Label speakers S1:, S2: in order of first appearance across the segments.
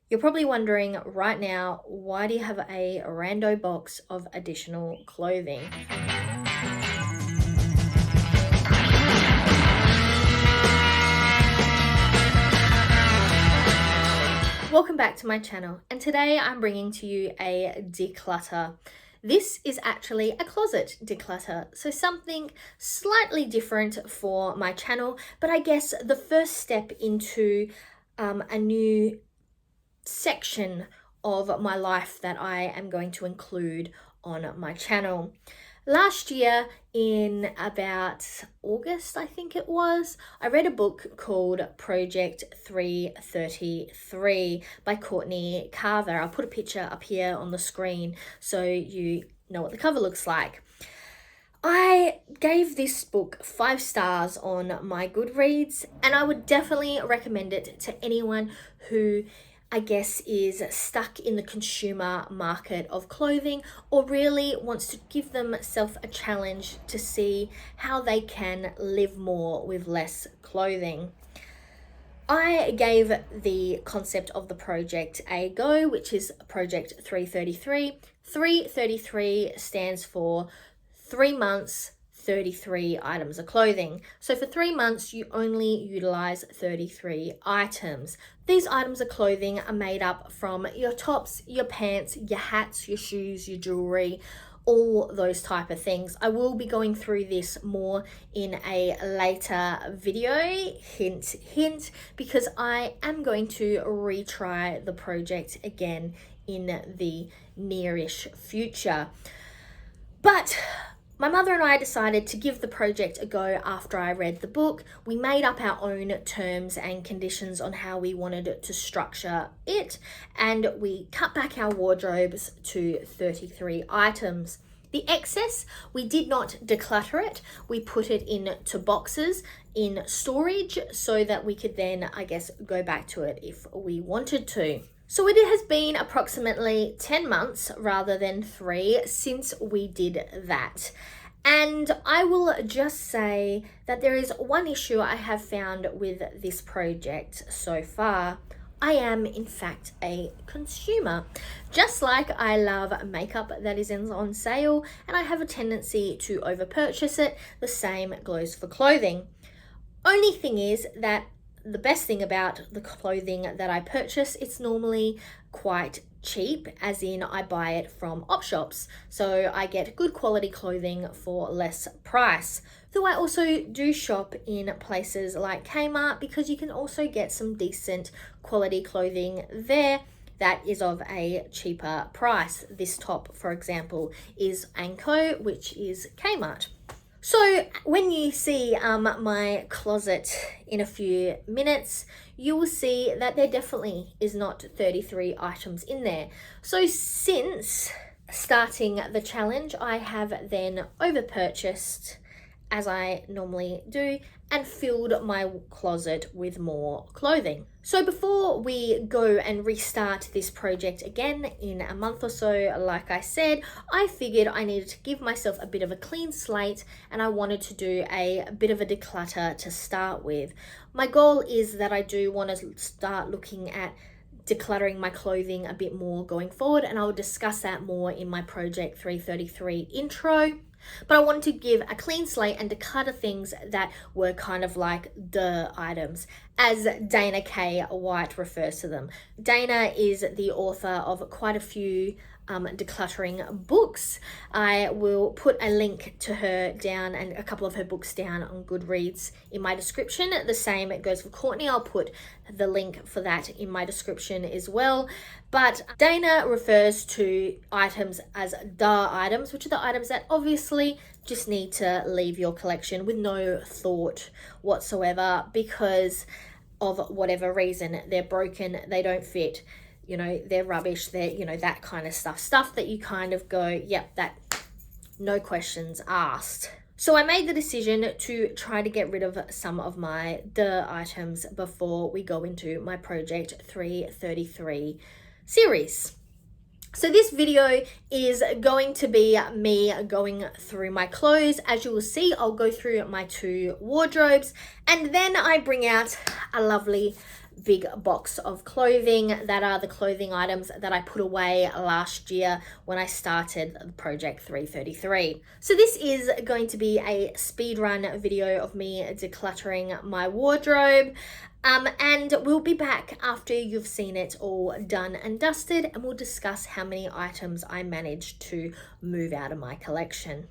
S1: You're probably wondering right now, why do you have a rando box of additional clothing? Welcome back to my channel, and today I'm bringing to you a declutter. This is actually a closet declutter, so something slightly different for my channel, but I guess the first step into a new section of my life that I am going to include on my channel. Last year, in about August, I think it was, I read a book called Project 333 by Courtney Carver. I'll put a picture up here on the screen so you know what the cover looks like. I gave this book 5 stars on my Goodreads, and I would definitely recommend it to anyone who I guess is stuck in the consumer market of clothing, or really wants to give themselves a challenge to see how they can live more with less clothing. I gave the concept of the project a go, which is Project 333. 333 stands for 3 months, 33 items of clothing. So for 3 months, you only utilize 33 items. These items of clothing are made up from your tops, your pants, your hats, your shoes, your jewelry, all those type of things. I will be going through this more in a later video, hint, hint, because I am going to retry the project again in the nearish future. But my mother and I decided to give the project a go after I read the book. We made up our own terms and conditions on how we wanted to structure it, and we cut back our wardrobes to 33 items. The excess, we did not declutter it. We put it into boxes in storage so that we could then, I guess, go back to it if we wanted to. So it has been approximately 10 months rather than 3 since we did that. And I will just say that there is one issue I have found with this project so far. I am, in fact, a consumer. Just like I love makeup that is on sale and I have a tendency to overpurchase it, the same goes for clothing. Only thing is that the best thing about the clothing that I purchase, it's normally quite cheap, as in I buy it from op shops. So I get good quality clothing for less price. Though I also do shop in places like Kmart, because you can also get some decent quality clothing there that is of a cheaper price. This top, for example, is Anko, which is Kmart. So when you see my closet in a few minutes, you will see that there definitely is not 33 items in there. So since starting the challenge, I have then overpurchased, as I normally do, and filled my closet with more clothing. So before we go and restart this project again in a month or so, like I said, I figured I needed to give myself a bit of a clean slate, and I wanted to do a bit of a declutter to start with. My goal is that I do want to start looking at decluttering my clothing a bit more going forward, and I will discuss that more in my Project 333 intro. But I wanted to give a clean slate and declutter things that were kind of like the items, as Dana K. White refers to them. Dana is the author of quite a few decluttering books. I will put a link to her down and a couple of her books down on Goodreads in my description. The same goes for Courtney. I'll put the link for that in my description as well. But Dana refers to items as the items, which are the items that obviously just need to leave your collection with no thought whatsoever because of whatever reason. They're broken, they don't fit, they're rubbish, they're, that kind of stuff that you kind of go, yep, that no questions asked. So I made the decision to try to get rid of some of my items before we go into my Project 333 series. So this video is going to be me going through my clothes. As you will see, I'll go through my 2 wardrobes, and then I bring out a lovely big box of clothing that are the clothing items that I put away last year when I started Project 333. So this is going to be a speed run video of me decluttering my wardrobe. And we'll be back after you've seen it all done and dusted, and we'll discuss how many items I managed to move out of my collection.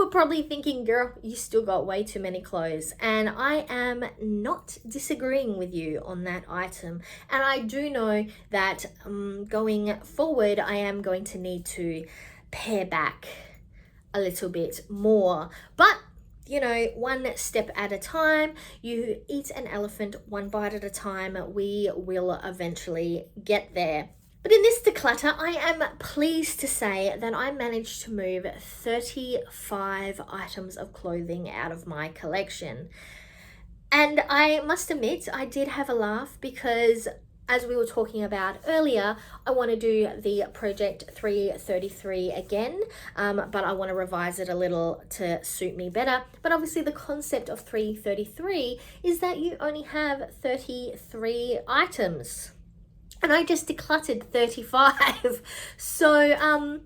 S1: were probably thinking, girl, you still got way too many clothes. And I am not disagreeing with you on that item. And I do know that going forward, I am going to need to pare back a little bit more. But you know, one step at a time. You eat an elephant one bite at a time. We will eventually get there. But in this declutter, I am pleased to say that I managed to move 35 items of clothing out of my collection. And I must admit, I did have a laugh because, as we were talking about earlier, I want to do the Project 333 again, but I want to revise it a little to suit me better. But obviously the concept of 333 is that you only have 33 items. And I just decluttered 35. So,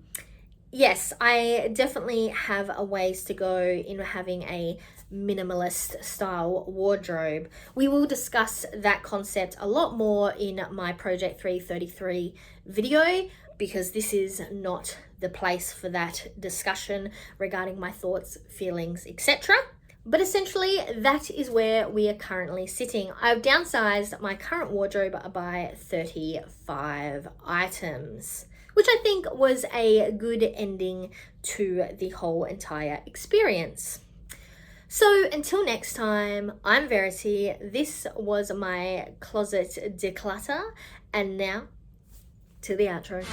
S1: yes, I definitely have a ways to go in having a minimalist style wardrobe. We will discuss that concept a lot more in my Project 333 video, because this is not the place for that discussion regarding my thoughts, feelings, etc. But essentially, that is where we are currently sitting. I've downsized my current wardrobe by 35 items, which I think was a good ending to the whole entire experience. So until next time, I'm Verity. This was my closet declutter, and now to the outro.